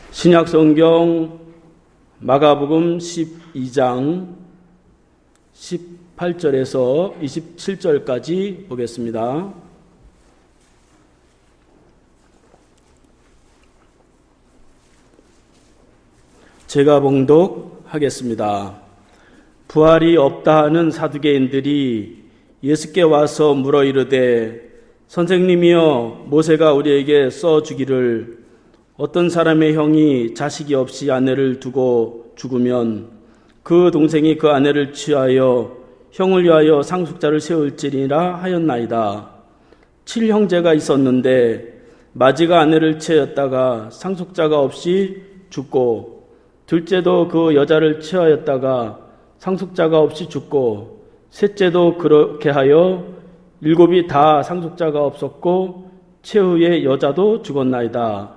신약성경 마가복음 12장 18절에서 27절까지 보겠습니다. 제가 봉독하겠습니다. 부활이 없다 하는 사두개인들이 예수께 와서 물어 이르되 선생님이여, 모세가 우리에게 써주기를 어떤 사람의 형이 자식이 없이 아내를 두고 죽으면 그 동생이 그 아내를 취하여 형을 위하여 상속자를 세울지니라 하였나이다. 7형제가 있었는데 마지가 아내를 취하였다가 상속자가 없이 죽고, 둘째도 그 여자를 취하였다가 상속자가 없이 죽고, 셋째도 그렇게 하여 7이 다 상속자가 없었고 최후의 여자도 죽었나이다.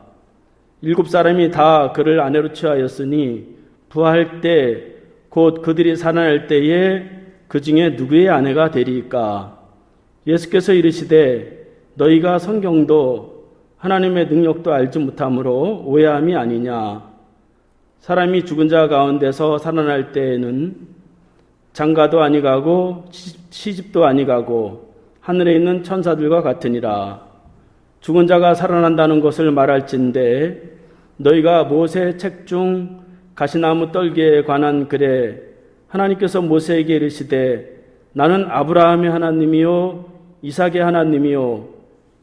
7사람이 다 그를 아내로 취하였으니 부활할 때 곧 그들이 살아날 때에 그 중에 누구의 아내가 되리이까? 예수께서 이르시되 너희가 성경도 하나님의 능력도 알지 못함으로 오해함이 아니냐. 사람이 죽은 자 가운데서 살아날 때에는 장가도 아니가고 시집도 아니가고 하늘에 있는 천사들과 같으니라. 죽은 자가 살아난다는 것을 말할진대 너희가 모세 책 중 가시나무 떨기에 관한 글에 하나님께서 모세에게 이르시되 나는 아브라함의 하나님이요 이삭의 하나님이요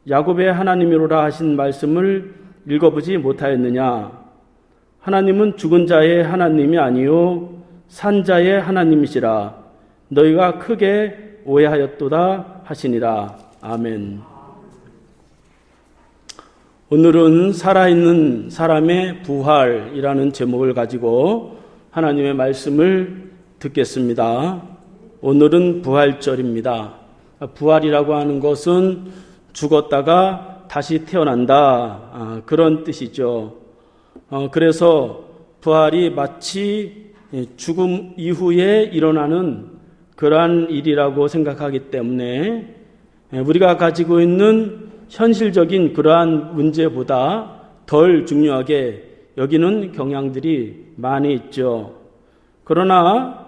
야곱의 하나님이로라 하신 말씀을 읽어보지 못하였느냐. 하나님은 죽은 자의 하나님이 아니요 산 자의 하나님이시라. 너희가 크게 오해하였도다 하시니라. 아멘. 오늘은 살아있는 사람의 부활이라는 제목을 가지고 하나님의 말씀을 듣겠습니다. 오늘은 부활절입니다. 부활이라고 하는 것은 죽었다가 다시 태어난다, 그런 뜻이죠. 그래서 부활이 마치 죽음 이후에 일어나는 그러한 일이라고 생각하기 때문에 우리가 가지고 있는 현실적인 그러한 문제보다 덜 중요하게 여기는 경향들이 많이 있죠. 그러나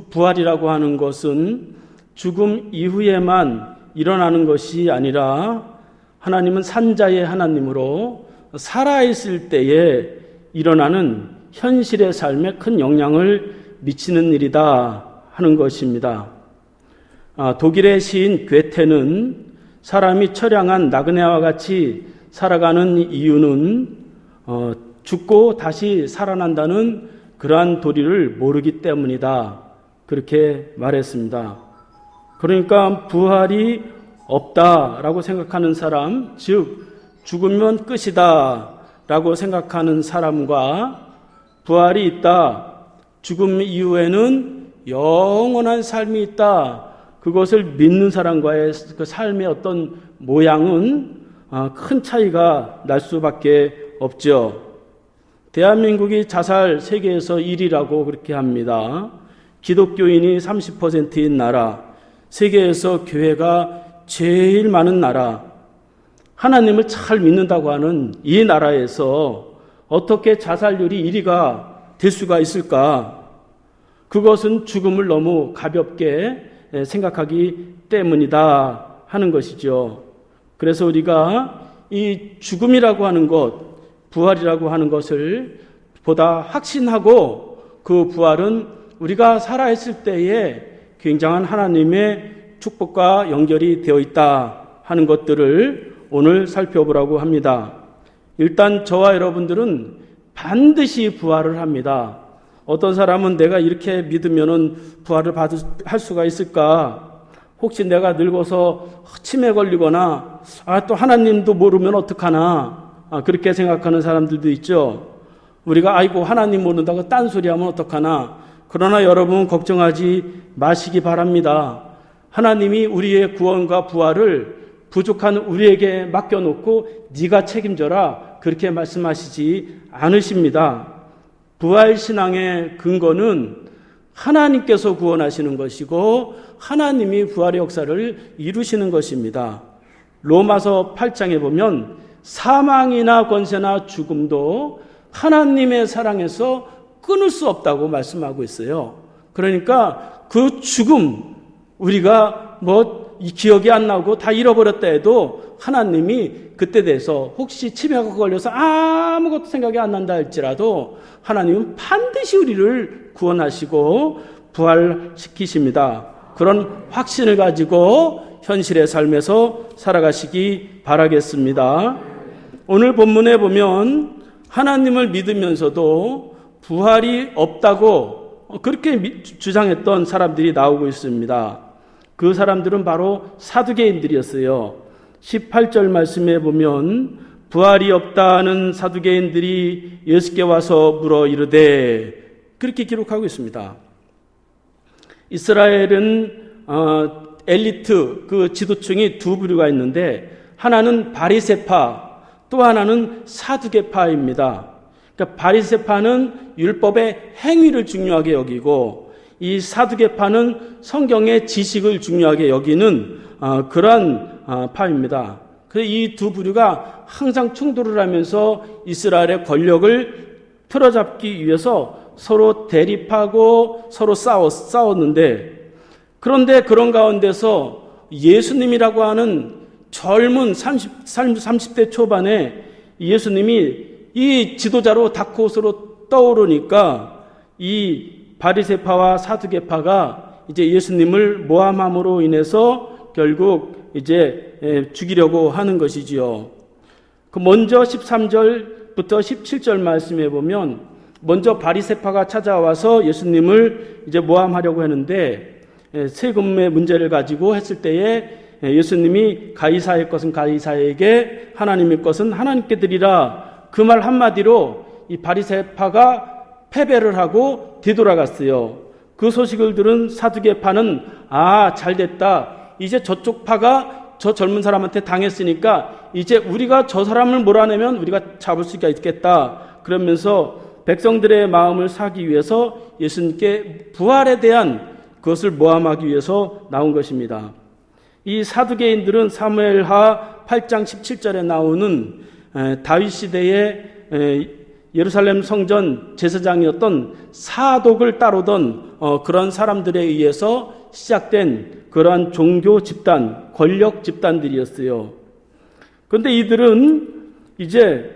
부활이라고 하는 것은 죽음 이후에만 일어나는 것이 아니라 하나님은 산자의 하나님으로 살아있을 때에 일어나는 현실의 삶에 큰 영향을 미치는 일이다 하는 것입니다. 독일의 시인 괴테는 사람이 처량한 나그네와 같이 살아가는 이유는 죽고 다시 살아난다는 그러한 도리를 모르기 때문이다, 그렇게 말했습니다. 그러니까 부활이 없다라고 생각하는 사람, 즉 죽으면 끝이다 라고 생각하는 사람과 부활이 있다, 죽음 이후에는 영원한 삶이 있다, 그것을 믿는 사람과의 그 삶의 어떤 모양은 큰 차이가 날 수밖에 없죠. 대한민국이 자살 세계에서 1위라고 그렇게 합니다. 기독교인이 30%인 나라, 세계에서 교회가 제일 많은 나라, 하나님을 잘 믿는다고 하는 이 나라에서 어떻게 자살률이 1위가 될 수가 있을까? 그것은 죽음을 너무 가볍게 생각하기 때문이다 하는 것이죠. 그래서 우리가 이 죽음이라고 하는 것, 부활이라고 하는 것을 보다 확신하고, 그 부활은 우리가 살아있을 때에 굉장한 하나님의 축복과 연결이 되어 있다 하는 것들을 오늘 살펴보라고 합니다. 일단 저와 여러분들은 반드시 부활을 합니다. 어떤 사람은 내가 이렇게 믿으면은 부활을 할 수가 있을까? 혹시 내가 늙어서 치매 걸리거나 또 하나님도 모르면 어떡하나, 그렇게 생각하는 사람들도 있죠. 우리가 아이고 하나님 모른다고 딴소리하면 어떡하나. 그러나 여러분 걱정하지 마시기 바랍니다. 하나님이 우리의 구원과 부활을 부족한 우리에게 맡겨놓고 네가 책임져라, 그렇게 말씀하시지 않으십니다. 부활신앙의 근거는 하나님께서 구원하시는 것이고 하나님이 부활의 역사를 이루시는 것입니다. 로마서 8장에 보면 사망이나 권세나 죽음도 하나님의 사랑에서 끊을 수 없다고 말씀하고 있어요. 그러니까 그 죽음, 우리가 기억이 안 나고 다 잃어버렸다 해도 하나님이 그때 대해서 혹시 치매가 걸려서 아무것도 생각이 안 난다 할지라도 하나님은 반드시 우리를 구원하시고 부활시키십니다. 그런 확신을 가지고 현실의 삶에서 살아가시기 바라겠습니다. 오늘 본문에 보면 하나님을 믿으면서도 부활이 없다고 그렇게 주장했던 사람들이 나오고 있습니다. 그 사람들은 바로 사두개인들이었어요. 18절 말씀에 보면 부활이 없다는 사두개인들이 예수께 와서 물어 이르되, 그렇게 기록하고 있습니다. 이스라엘은 엘리트 그 지도층이 두 부류가 있는데 하나는 바리새파, 또 하나는 사두개파입니다. 그러니까 바리새파는 율법의 행위를 중요하게 여기고 이 사두개파는 성경의 지식을 중요하게 여기는 그러한 파입니다. 그래서 이 두 부류가 항상 충돌을 하면서 이스라엘의 권력을 틀어잡기 위해서 서로 대립하고 서로 싸웠는데, 그런데 그런 가운데서 예수님이라고 하는 젊은 30대 초반에 예수님이 이 지도자로 다크호스로 떠오르니까 이 바리새파와 사두개파가 이제 예수님을 모함함으로 인해서 결국 이제 죽이려고 하는 것이지요. 그 먼저 13절부터 17절 말씀에 보면 먼저 바리새파가 찾아와서 예수님을 이제 모함하려고 하는데 세금의 문제를 가지고 했을 때에 예수님이 가이사의 것은 가이사에게 하나님의 것은 하나님께 드리라, 그 말 한마디로 이 바리새파가 패배를 하고 뒤돌아갔어요. 그 소식을 들은 사두개파는 잘됐다, 이제 저쪽 파가 저 젊은 사람한테 당했으니까 이제 우리가 저 사람을 몰아내면 우리가 잡을 수가 있겠다, 그러면서 백성들의 마음을 사기 위해서 예수님께 부활에 대한 그것을 모함하기 위해서 나온 것입니다. 이 사두개인들은 사무엘하 8장 17절에 나오는 다윗 시대의 예루살렘 성전 제사장이었던 사독을 따르던 그런 사람들에 의해서 시작된 그러한 종교 집단, 권력 집단들이었어요. 그런데 이들은 이제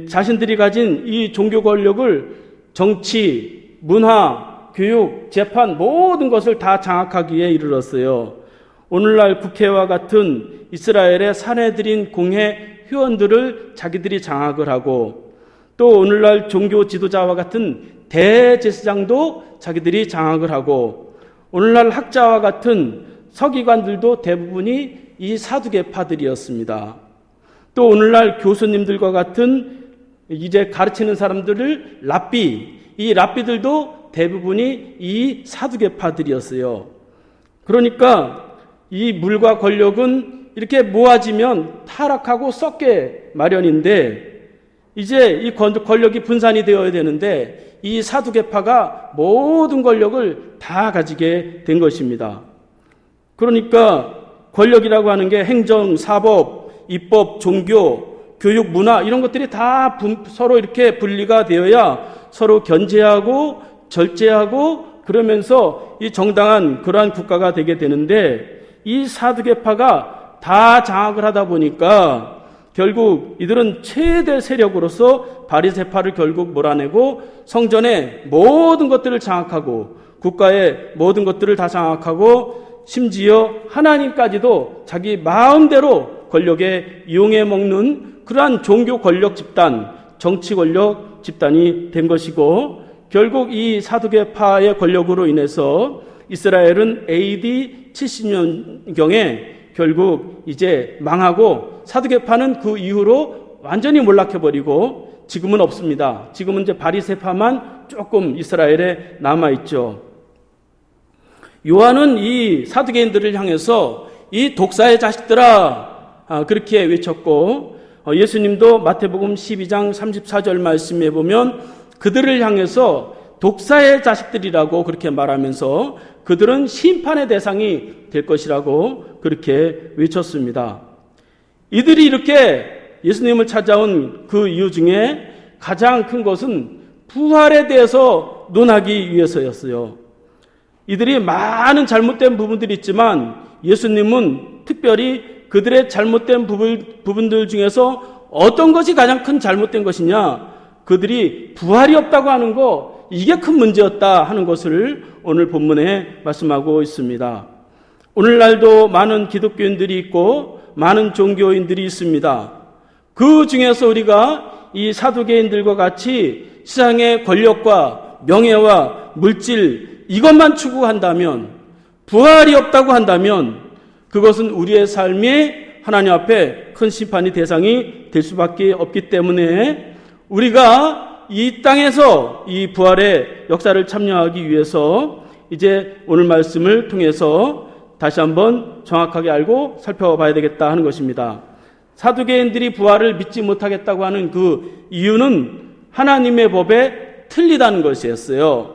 자신들이 가진 이 종교 권력을 정치, 문화, 교육, 재판 모든 것을 다 장악하기에 이르렀어요. 오늘날 국회와 같은 이스라엘의 사내들인 공회 회원들을 자기들이 장악을 하고, 또 오늘날 종교 지도자와 같은 대제사장도 자기들이 장악을 하고, 오늘날 학자와 같은 서기관들도 대부분이 이 사두개파들이었습니다. 또 오늘날 교수님들과 같은 이제 가르치는 사람들을 이 랍비들도 대부분이 이 사두개파들이었어요. 그러니까 이 물과 권력은 이렇게 모아지면 타락하고 썩게 마련인데, 이제 이 권력이 분산이 되어야 되는데 이 사두개파가 모든 권력을 다 가지게 된 것입니다. 그러니까 권력이라고 하는 게 행정, 사법, 입법, 종교, 교육, 문화 이런 것들이 다 서로 이렇게 분리가 되어야 서로 견제하고 절제하고 그러면서 이 정당한 그러한 국가가 되게 되는데, 이 사두개파가 다 장악을 하다 보니까 결국 이들은 최대 세력으로서 바리새파를 결국 몰아내고 성전의 모든 것들을 장악하고 국가의 모든 것들을 다 장악하고 심지어 하나님까지도 자기 마음대로 권력에 이용해 먹는 그러한 종교 권력 집단, 정치 권력 집단이 된 것이고, 결국 이 사두개파의 권력으로 인해서 이스라엘은 AD 70년경에 결국 이제 망하고, 사두개파는 그 이후로 완전히 몰락해버리고 지금은 없습니다. 지금은 이제 바리새파만 조금 이스라엘에 남아있죠. 요한은 이 사두개인들을 향해서 이 독사의 자식들아 그렇게 외쳤고, 예수님도 마태복음 12장 34절 말씀에 보면 그들을 향해서 독사의 자식들이라고 그렇게 말하면서 그들은 심판의 대상이 될 것이라고 그렇게 외쳤습니다. 이들이 이렇게 예수님을 찾아온 그 이유 중에 가장 큰 것은 부활에 대해서 논하기 위해서였어요. 이들이 많은 잘못된 부분들이 있지만 예수님은 특별히 그들의 잘못된 부분들 중에서 어떤 것이 가장 큰 잘못된 것이냐, 그들이 부활이 없다고 하는 거, 이게 큰 문제였다 하는 것을 오늘 본문에 말씀하고 있습니다. 오늘날도 많은 기독교인들이 있고 많은 종교인들이 있습니다. 그 중에서 우리가 이 사두개인들과 같이 세상의 권력과 명예와 물질 이것만 추구한다면, 부활이 없다고 한다면 그것은 우리의 삶이 하나님 앞에 큰 심판의 대상이 될 수밖에 없기 때문에 우리가 이 땅에서 이 부활의 역사를 참여하기 위해서 이제 오늘 말씀을 통해서 다시 한번 정확하게 알고 살펴봐야 되겠다 하는 것입니다. 사두개인들이 부활을 믿지 못하겠다고 하는 그 이유는 하나님의 법에 틀리다는 것이었어요.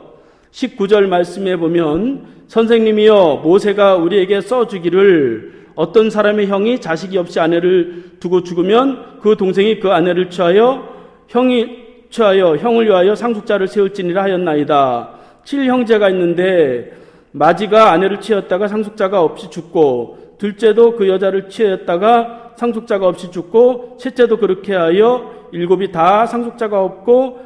19절 말씀에 보면 선생님이여 모세가 우리에게 써주기를 어떤 사람의 형이 자식이 없이 아내를 두고 죽으면 그 동생이 그 아내를 취하여 형을 위하여 상속자를 세울지니라 하였나이다. 7형제가 있는데 마지가 아내를 취하였다가 상속자가 없이 죽고 둘째도 그 여자를 취하였다가 상속자가 없이 죽고 셋째도 그렇게 하여 7이 다 상속자가 없고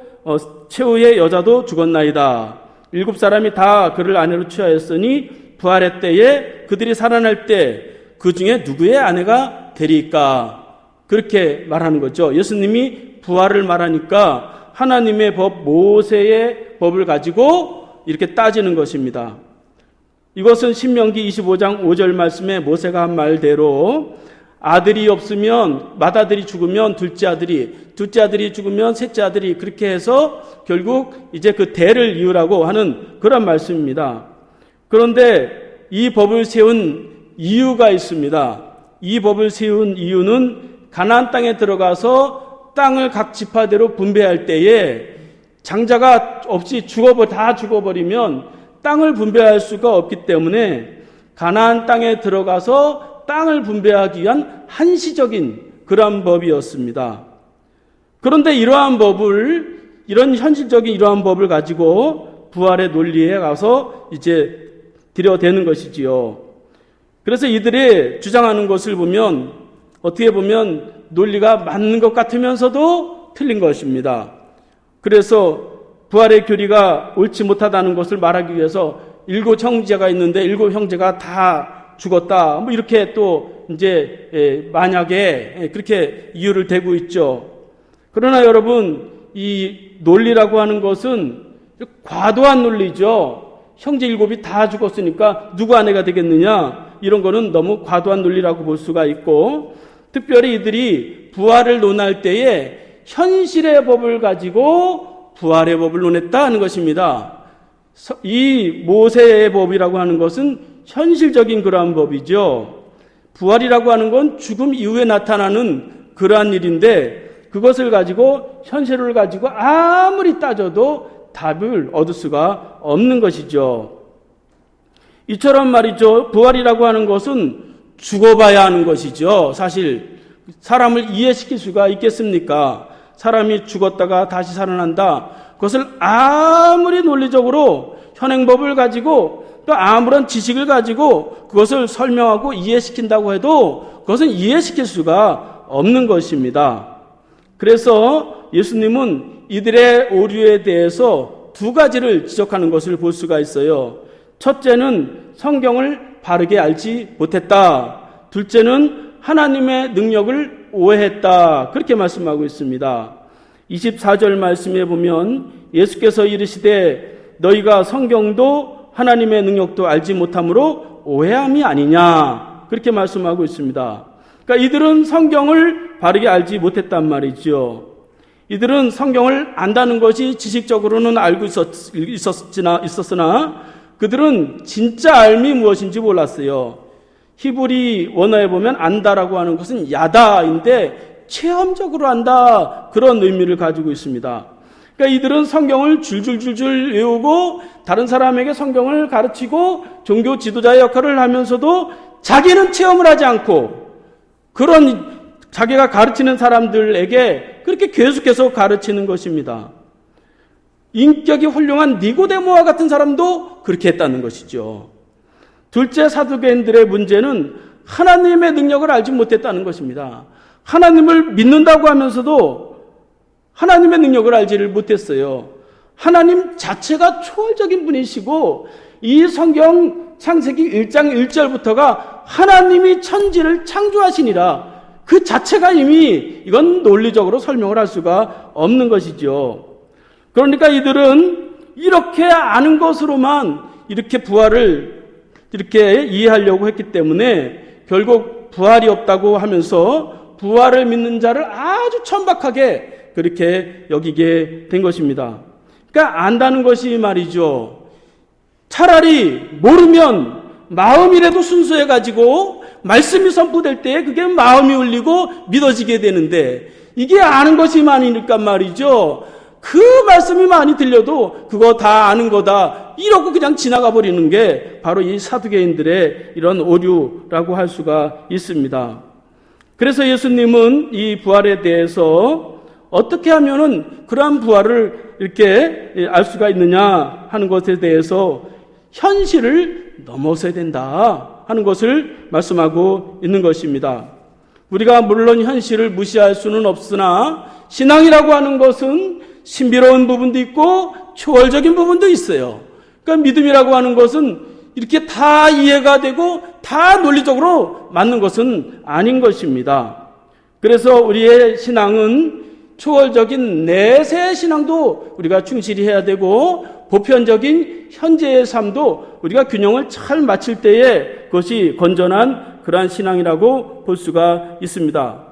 최후의 여자도 죽었나이다. 7사람이 다 그를 아내로 취하였으니 부활의 때에 그들이 살아날 때 그 중에 누구의 아내가 되리까? 그렇게 말하는 거죠. 예수님이 부활을 말하니까 하나님의 법, 모세의 법을 가지고 이렇게 따지는 것입니다. 이것은 신명기 25장 5절 말씀에 모세가 한 말대로 아들이 없으면 맏아들이 죽으면 둘째 아들이 죽으면 셋째 아들이, 그렇게 해서 결국 이제 그 대를 이으라고 하는 그런 말씀입니다. 그런데 이 법을 세운 이유가 있습니다. 이 법을 세운 이유는 가나안 땅에 들어가서 땅을 각 지파대로 분배할 때에 장자가 없이 다 죽어버리면 땅을 분배할 수가 없기 때문에 가나안 땅에 들어가서 땅을 분배하기 위한 한시적인 그러한 법이었습니다. 그런데 이런 현실적인 이러한 법을 가지고 부활의 논리에 가서 이제 들여대는 것이지요. 그래서 이들이 주장하는 것을 보면 어떻게 보면 논리가 맞는 것 같으면서도 틀린 것입니다. 그래서 부활의 교리가 옳지 못하다는 것을 말하기 위해서 7 형제가 있는데 7 형제가 다 죽었다. 이렇게 또 이제 만약에 그렇게 이유를 대고 있죠. 그러나 여러분, 이 논리라고 하는 것은 과도한 논리죠. 형제 7이 다 죽었으니까 누구 아내가 되겠느냐? 이런 거는 너무 과도한 논리라고 볼 수가 있고, 특별히 이들이 부활을 논할 때에 현실의 법을 가지고 부활의 법을 논했다 하는 것입니다. 이 모세의 법이라고 하는 것은 현실적인 그러한 법이죠. 부활이라고 하는 건 죽음 이후에 나타나는 그러한 일인데 그것을 가지고, 현실을 가지고 아무리 따져도 답을 얻을 수가 없는 것이죠. 이처럼 말이죠. 부활이라고 하는 것은 죽어봐야 하는 것이죠. 사실 사람을 이해시킬 수가 있겠습니까? 사람이 죽었다가 다시 살아난다. 그것을 아무리 논리적으로 현행법을 가지고 또 아무런 지식을 가지고 그것을 설명하고 이해시킨다고 해도 그것은 이해시킬 수가 없는 것입니다. 그래서 예수님은 이들의 오류에 대해서 2가지를 지적하는 것을 볼 수가 있어요. 첫째는 성경을 바르게 알지 못했다. 둘째는 하나님의 능력을 오해했다. 그렇게 말씀하고 있습니다. 24절 말씀에 보면 예수께서 이르시되 너희가 성경도 하나님의 능력도 알지 못함으로 오해함이 아니냐. 그렇게 말씀하고 있습니다. 그러니까 이들은 성경을 바르게 알지 못했단 말이죠. 이들은 성경을 안다는 것이 지식적으로는 알고 있었으나 그들은 진짜 알미 무엇인지 몰랐어요. 히브리 원어에 보면 안다라고 하는 것은 야다인데 체험적으로 안다, 그런 의미를 가지고 있습니다. 그러니까 이들은 성경을 줄줄줄줄 외우고 다른 사람에게 성경을 가르치고 종교 지도자의 역할을 하면서도 자기는 체험을 하지 않고 그런 자기가 가르치는 사람들에게 그렇게 계속해서 가르치는 것입니다. 인격이 훌륭한 니고데모와 같은 사람도 그렇게 했다는 것이죠. 둘째, 사두개인들의 문제는 하나님의 능력을 알지 못했다는 것입니다. 하나님을 믿는다고 하면서도 하나님의 능력을 알지를 못했어요. 하나님 자체가 초월적인 분이시고 이 성경 창세기 1장 1절부터가 하나님이 천지를 창조하시니라, 그 자체가 이미 이건 논리적으로 설명을 할 수가 없는 것이죠. 그러니까 이들은 이렇게 아는 것으로만 이렇게 부활을 이렇게 이해하려고 했기 때문에 결국 부활이 없다고 하면서 부활을 믿는 자를 아주 천박하게 그렇게 여기게 된 것입니다. 그러니까 안다는 것이 말이죠. 차라리 모르면 마음이라도 순수해가지고 말씀이 선포될 때에 그게 마음이 울리고 믿어지게 되는데, 이게 아는 것이 많으니까 말이죠. 그 말씀이 많이 들려도 그거 다 아는 거다 이러고 그냥 지나가 버리는 게 바로 이 사두개인들의 이런 오류라고 할 수가 있습니다. 그래서 예수님은 이 부활에 대해서 어떻게 하면은 그러한 부활을 이렇게 알 수가 있느냐 하는 것에 대해서 현실을 넘어서야 된다 하는 것을 말씀하고 있는 것입니다. 우리가 물론 현실을 무시할 수는 없으나 신앙이라고 하는 것은 신비로운 부분도 있고 초월적인 부분도 있어요. 그러니까 믿음이라고 하는 것은 이렇게 다 이해가 되고 다 논리적으로 맞는 것은 아닌 것입니다. 그래서 우리의 신앙은 초월적인 내세의 신앙도 우리가 충실히 해야 되고, 보편적인 현재의 삶도 우리가 균형을 잘 맞출 때에 그것이 건전한 그러한 신앙이라고 볼 수가 있습니다.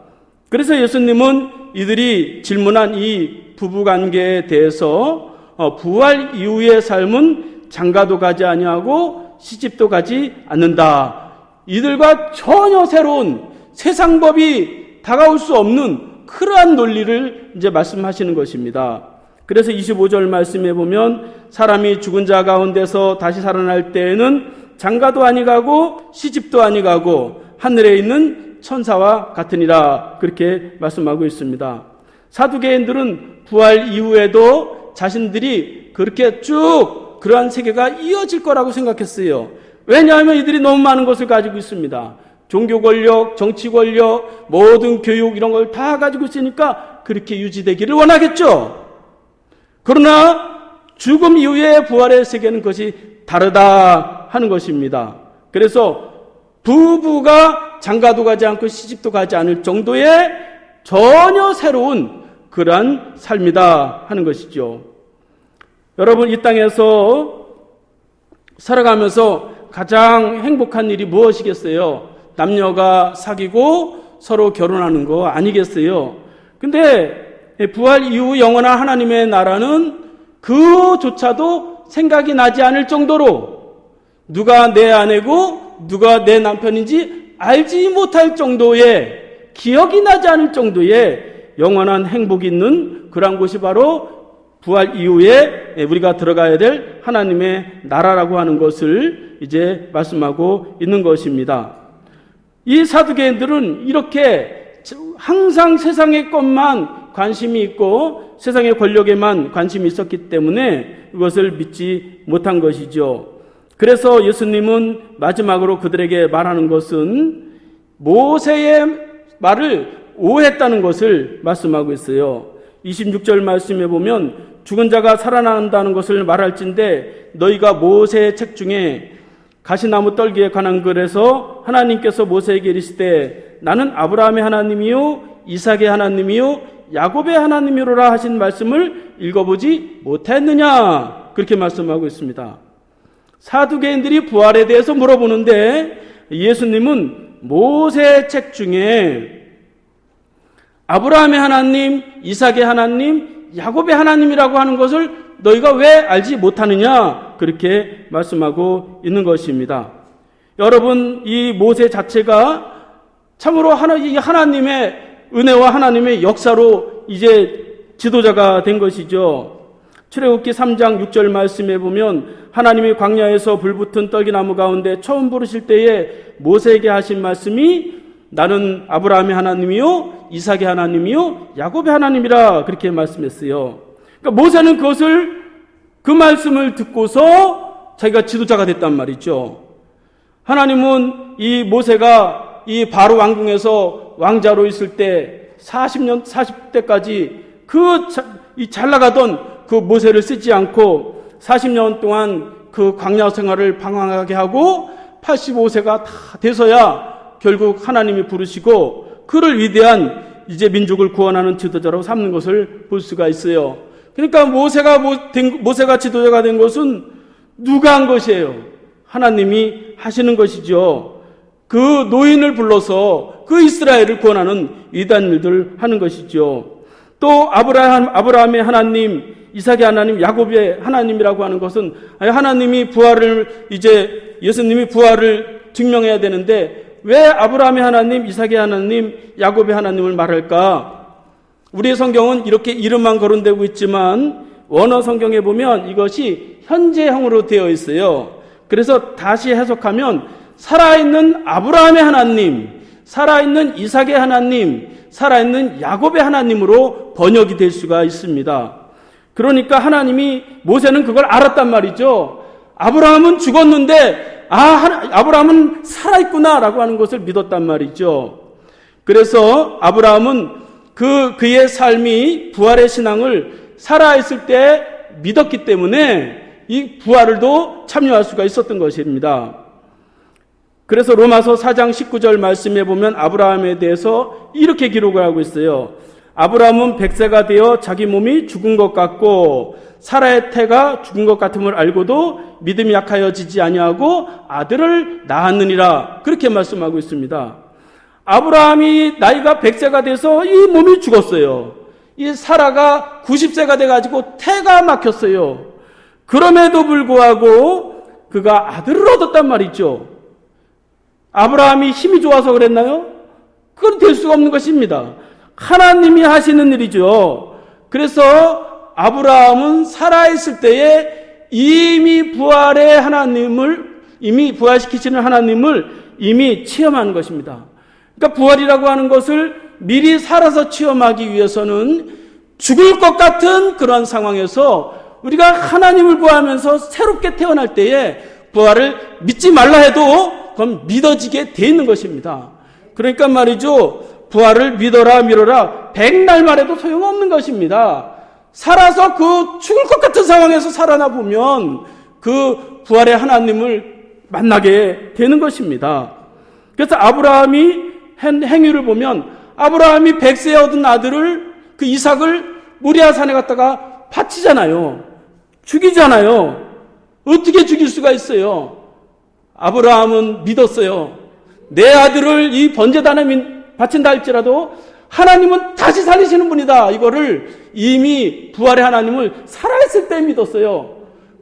그래서 예수님은 이들이 질문한 이 부부관계에 대해서 부활 이후의 삶은 장가도 가지 아니하고 시집도 가지 않는다, 이들과 전혀 새로운 세상법이 다가올 수 없는 그러한 논리를 이제 말씀하시는 것입니다. 그래서 25절 말씀에 보면 사람이 죽은 자 가운데서 다시 살아날 때에는 장가도 아니가고 시집도 아니가고 하늘에 있는 천사와 같으니라, 그렇게 말씀하고 있습니다. 사두개인들은 부활 이후에도 자신들이 그렇게 쭉 그러한 세계가 이어질 거라고 생각했어요. 왜냐하면 이들이 너무 많은 것을 가지고 있습니다. 종교 권력, 정치 권력, 모든 교육 이런 걸 다 가지고 있으니까 그렇게 유지되기를 원하겠죠. 그러나 죽음 이후의 부활의 세계는 그것이 다르다 하는 것입니다. 그래서 부부가 장가도 가지 않고 시집도 가지 않을 정도의 전혀 새로운 그러한 삶이다 하는 것이죠. 여러분, 이 땅에서 살아가면서 가장 행복한 일이 무엇이겠어요? 남녀가 사귀고 서로 결혼하는 거 아니겠어요? 근데 부활 이후 영원한 하나님의 나라는 그조차도 생각이 나지 않을 정도로, 누가 내 아내고 누가 내 남편인지 알지 못할 정도의, 기억이 나지 않을 정도의 영원한 행복이 있는 그런 곳이 바로 부활 이후에 우리가 들어가야 될 하나님의 나라라고 하는 것을 이제 말씀하고 있는 것입니다. 이 사두개인들은 이렇게 항상 세상의 것만 관심이 있고 세상의 권력에만 관심이 있었기 때문에 이것을 믿지 못한 것이죠. 그래서 예수님은 마지막으로 그들에게 말하는 것은 모세의 말을 오해했다는 것을 말씀하고 있어요. 26절 말씀에 보면 죽은 자가 살아난다는 것을 말할진대 너희가 모세의 책 중에 가시나무 떨기에 관한 글에서 하나님께서 모세에게 이르시되 나는 아브라함의 하나님이요 이삭의 하나님이요 야곱의 하나님이로라 하신 말씀을 읽어보지 못했느냐, 그렇게 말씀하고 있습니다. 사두개인들이 부활에 대해서 물어보는데 예수님은 모세의 책 중에 아브라함의 하나님, 이삭의 하나님, 야곱의 하나님이라고 하는 것을 너희가 왜 알지 못하느냐, 그렇게 말씀하고 있는 것입니다. 여러분, 이 모세 자체가 참으로 하나님의 은혜와 하나님의 역사로 이제 지도자가 된 것이죠. 출애굽기 3장 6절 말씀에 보면 하나님이 광야에서 불붙은 떨기나무 가운데 처음 부르실 때에 모세에게 하신 말씀이 나는 아브라함의 하나님이요 이삭의 하나님이요 야곱의 하나님이라 그렇게 말씀했어요. 그러니까 모세는 그 말씀을 듣고서 자기가 지도자가 됐단 말이죠. 하나님은 이 모세가 이 바로 왕궁에서 왕자로 있을 때 40대까지 이 잘 나가던 그 모세를 쓰지 않고 40년 동안 그 광야 생활을 방황하게 하고 85세가 다 돼서야 결국 하나님이 부르시고 그를 위대한 이제 민족을 구원하는 지도자로 삼는 것을 볼 수가 있어요. 그러니까 모세가 지도자가 된 것은 누가 한 것이에요? 하나님이 하시는 것이죠. 그 노인을 불러서 그 이스라엘을 구원하는 위대한 일들을 하는 것이죠. 또 아브라함의 하나님, 이삭의 하나님, 야곱의 하나님이라고 하는 것은 하나님이 예수님이 부활을 증명해야 되는데 왜 아브라함의 하나님, 이삭의 하나님, 야곱의 하나님을 말할까? 우리의 성경은 이렇게 이름만 거론되고 있지만 원어 성경에 보면 이것이 현재형으로 되어 있어요. 그래서 다시 해석하면 살아있는 아브라함의 하나님, 살아있는 이삭의 하나님, 살아있는 야곱의 하나님으로 번역이 될 수가 있습니다. 그러니까 모세는 그걸 알았단 말이죠. 아브라함은 죽었는데 아브라함은 살아있구나라고 하는 것을 믿었단 말이죠. 그래서 아브라함은 그의 삶이 부활의 신앙을 살아있을 때 믿었기 때문에 이 부활을도 참여할 수가 있었던 것입니다. 그래서 로마서 4장 19절 말씀에 보면 아브라함에 대해서 이렇게 기록을 하고 있어요. 아브라함은 100세가 되어 자기 몸이 죽은 것 같고 사라의 태가 죽은 것 같음을 알고도 믿음이 약하여지지 아니하고 아들을 낳았느니라 그렇게 말씀하고 있습니다. 아브라함이 나이가 100세가 돼서 이 몸이 죽었어요. 이 사라가 90세가 돼가지고 태가 막혔어요. 그럼에도 불구하고 그가 아들을 얻었단 말이죠. 아브라함이 힘이 좋아서 그랬나요? 그건 될 수가 없는 것입니다. 하나님이 하시는 일이죠. 그래서 아브라함은 살아있을 때에 이미 부활시키시는 하나님을 이미 체험한 것입니다. 그러니까 부활이라고 하는 것을 미리 살아서 체험하기 위해서는 죽을 것 같은 그런 상황에서 우리가 하나님을 구하면서 새롭게 태어날 때에 부활을 믿지 말라 해도 그건 믿어지게 돼 있는 것입니다. 그러니까 말이죠. 부활을 믿어라 밀어라 백날 말해도 소용없는 것입니다. 살아서 그 죽을 것 같은 상황에서 살아나 보면 그 부활의 하나님을 만나게 되는 것입니다. 그래서 아브라함이 한 행위를 보면 아브라함이 100세에 얻은 아들을 그 이삭을 모리아 산에 갔다가 바치잖아요. 죽이잖아요. 어떻게 죽일 수가 있어요? 아브라함은 믿었어요. 내 아들을 이 번제단에 바친다 할지라도 하나님은 다시 살리시는 분이다. 이거를 이미 부활의 하나님을 살아있을 때 믿었어요.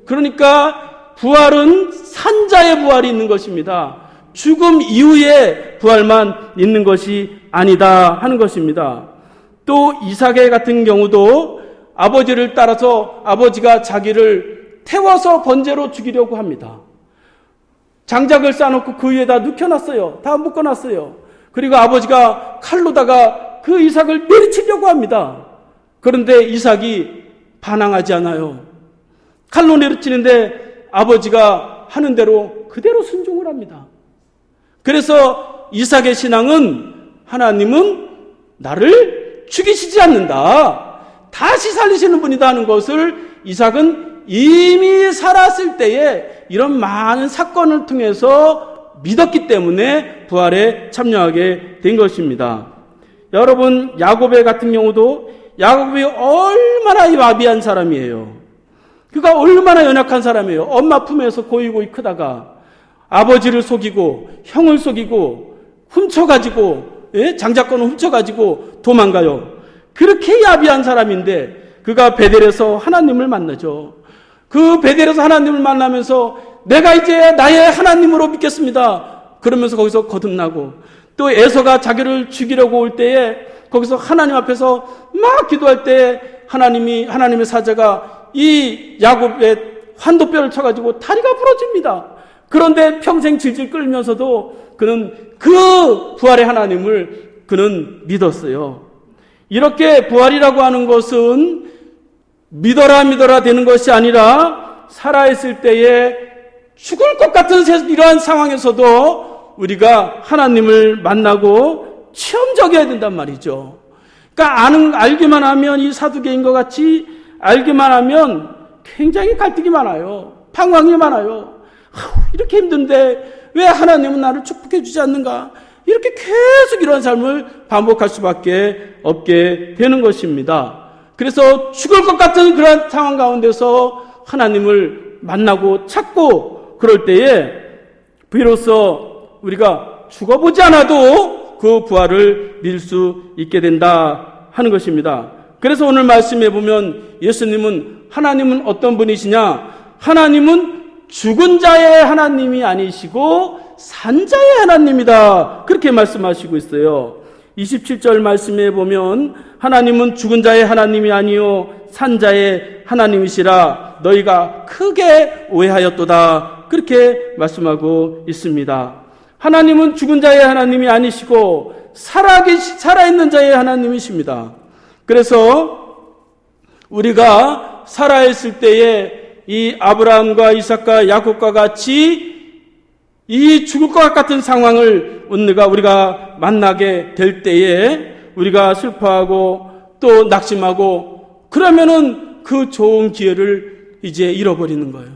그러니까 부활은 산자의 부활이 있는 것입니다. 죽음 이후에 부활만 있는 것이 아니다 하는 것입니다. 또 이삭의 같은 경우도 아버지를 따라서 아버지가 자기를 태워서 번제로 죽이려고 합니다. 장작을 쌓아놓고 그 위에다 눕혀놨어요. 다 묶어놨어요. 그리고 아버지가 칼로다가 그 이삭을 내리치려고 합니다. 그런데 이삭이 반항하지 않아요. 칼로 내리치는데 아버지가 하는 대로 그대로 순종을 합니다. 그래서 이삭의 신앙은 하나님은 나를 죽이시지 않는다. 다시 살리시는 분이다 하는 것을 이삭은 이미 살았을 때에 이런 많은 사건을 통해서 믿었기 때문에 부활에 참여하게 된 것입니다. 여러분, 야곱의 같은 경우도 야곱이 얼마나 마비한 사람이에요. 그가 얼마나 연약한 사람이에요. 엄마 품에서 고이고이 크다가 아버지를 속이고 형을 속이고 훔쳐가지고 장자권을 훔쳐가지고 도망가요. 그렇게 야비한 사람인데 그가 베델에서 하나님을 만나죠. 그 베델에서 하나님을 만나면서 내가 이제 나의 하나님으로 믿겠습니다. 그러면서 거기서 거듭나고 또 에서가 자기를 죽이려고 올 때에 거기서 하나님 앞에서 막 기도할 때 하나님의 사자가 이 야곱의 환도뼈를 쳐가지고 다리가 부러집니다. 그런데 평생 질질 끌면서도 그는 그 부활의 하나님을 그는 믿었어요. 이렇게 부활이라고 하는 것은 믿어라 되는 것이 아니라 살아있을 때에 죽을 것 같은 이러한 상황에서도 우리가 하나님을 만나고 체험적이어야 된단 말이죠. 그러니까 알기만 하면 이 사두개인과 같이 알기만 하면 굉장히 갈등이 많아요. 방황이 많아요. 이렇게 힘든데 왜 하나님은 나를 축복해 주지 않는가? 이렇게 계속 이런 삶을 반복할 수밖에 없게 되는 것입니다. 그래서 죽을 것 같은 그런 상황 가운데서 하나님을 만나고 찾고 그럴 때에 비로소 우리가 죽어보지 않아도 그 부활을 믿을 수 있게 된다 하는 것입니다. 그래서 오늘 말씀해 보면 하나님은 어떤 분이시냐? 하나님은 죽은 자의 하나님이 아니시고 산 자의 하나님이다. 그렇게 말씀하시고 있어요. 27절 말씀에 보면 하나님은 죽은 자의 하나님이 아니요 산 자의 하나님이시라 너희가 크게 오해하였도다. 그렇게 말씀하고 있습니다. 하나님은 죽은 자의 하나님이 아니시고 살아있는 자의 하나님이십니다. 그래서 우리가 살아있을 때에 이 아브라함과 이삭과 야곱과 같이 이 죽을 것 같은 상황을 우리가 만나게 될 때에 우리가 슬퍼하고 또 낙심하고 그러면은 그 좋은 기회를 이제 잃어버리는 거예요.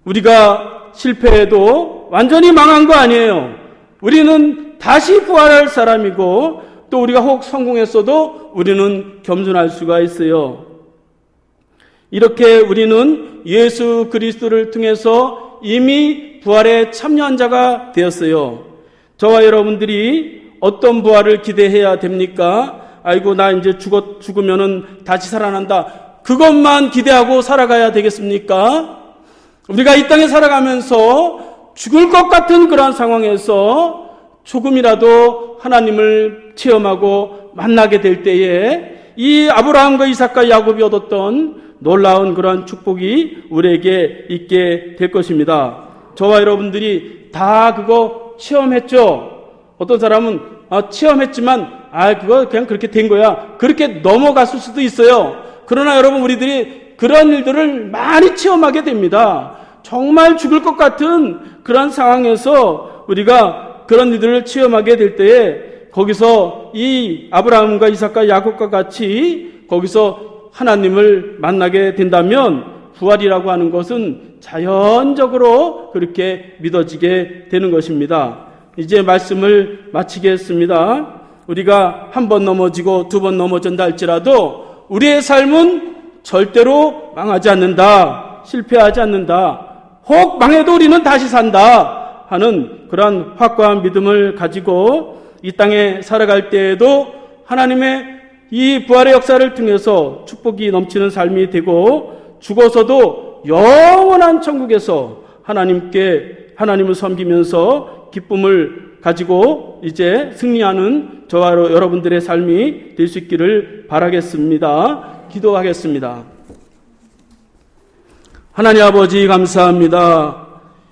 우리가 실패해도 완전히 망한 거 아니에요. 우리는 다시 부활할 사람이고 또 우리가 혹 성공했어도 우리는 겸손할 수가 있어요. 이렇게 우리는 예수 그리스도를 통해서 이미 부활에 참여한 자가 되었어요. 저와 여러분들이 어떤 부활을 기대해야 됩니까? 아이고 나 이제 죽으면은 다시 살아난다. 그것만 기대하고 살아가야 되겠습니까? 우리가 이 땅에 살아가면서 죽을 것 같은 그러한 상황에서 조금이라도 하나님을 체험하고 만나게 될 때에 이 아브라함과 이삭과 야곱이 얻었던 놀라운 그러한 축복이 우리에게 있게 될 것입니다. 저와 여러분들이 다 그거 체험했죠? 어떤 사람은 체험했지만 그거 그냥 그렇게 된 거야. 그렇게 넘어갔을 수도 있어요. 그러나 여러분 우리들이 그런 일들을 많이 체험하게 됩니다. 정말 죽을 것 같은 그런 상황에서 우리가 그런 일들을 체험하게 될 때에 거기서 이 아브라함과 이삭과 야곱과 같이 거기서 하나님을 만나게 된다면 부활이라고 하는 것은 자연적으로 그렇게 믿어지게 되는 것입니다. 이제 말씀을 마치겠습니다. 우리가 한 번 넘어지고 두 번 넘어진다 할지라도 우리의 삶은 절대로 망하지 않는다. 실패하지 않는다. 혹 망해도 우리는 다시 산다 하는 그러한 확고한 믿음을 가지고 이 땅에 살아갈 때에도 하나님의 이 부활의 역사를 통해서 축복이 넘치는 삶이 되고 죽어서도 영원한 천국에서 하나님을 섬기면서 기쁨을 가지고 이제 승리하는 저와 여러분들의 삶이 될 수 있기를 바라겠습니다. 기도하겠습니다. 하나님 아버지 감사합니다.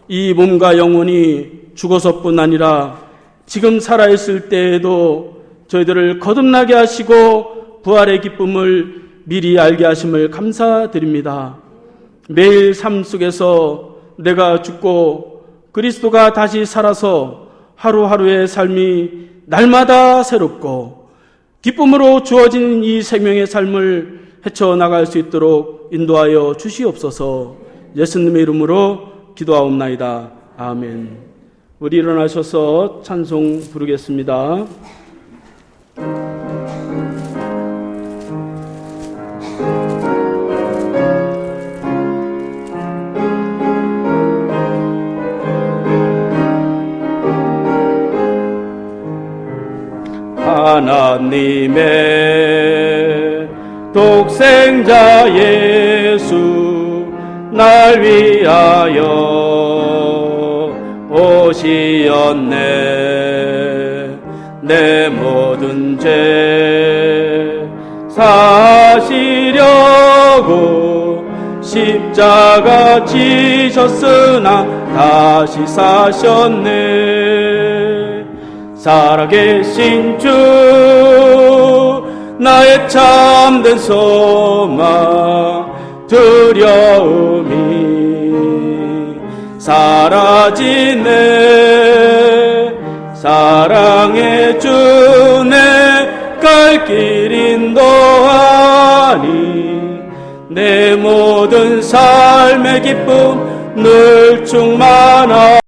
이 몸과 영혼이 죽어서뿐 아니라 지금 살아있을 때에도 저희들을 거듭나게 하시고 부활의 기쁨을 미리 알게 하심을 감사드립니다. 매일 삶 속에서 내가 죽고 그리스도가 다시 살아서 하루하루의 삶이 날마다 새롭고 기쁨으로 주어진 이 생명의 삶을 헤쳐나갈 수 있도록 인도하여 주시옵소서. 예수님의 이름으로 기도하옵나이다. 아멘. 우리 일어나셔서 찬송 부르겠습니다. 하나님의 독생자 예수 날 위하여 오시었네. 내 모든 죄 사시려고 십자가 지셨으나 다시 사셨네. 살아계신 주 나의 참된 소망 두려움이 사라지네. 사랑의 주 내 갈 길 인도하니 내 모든 삶의 기쁨 늘 충만하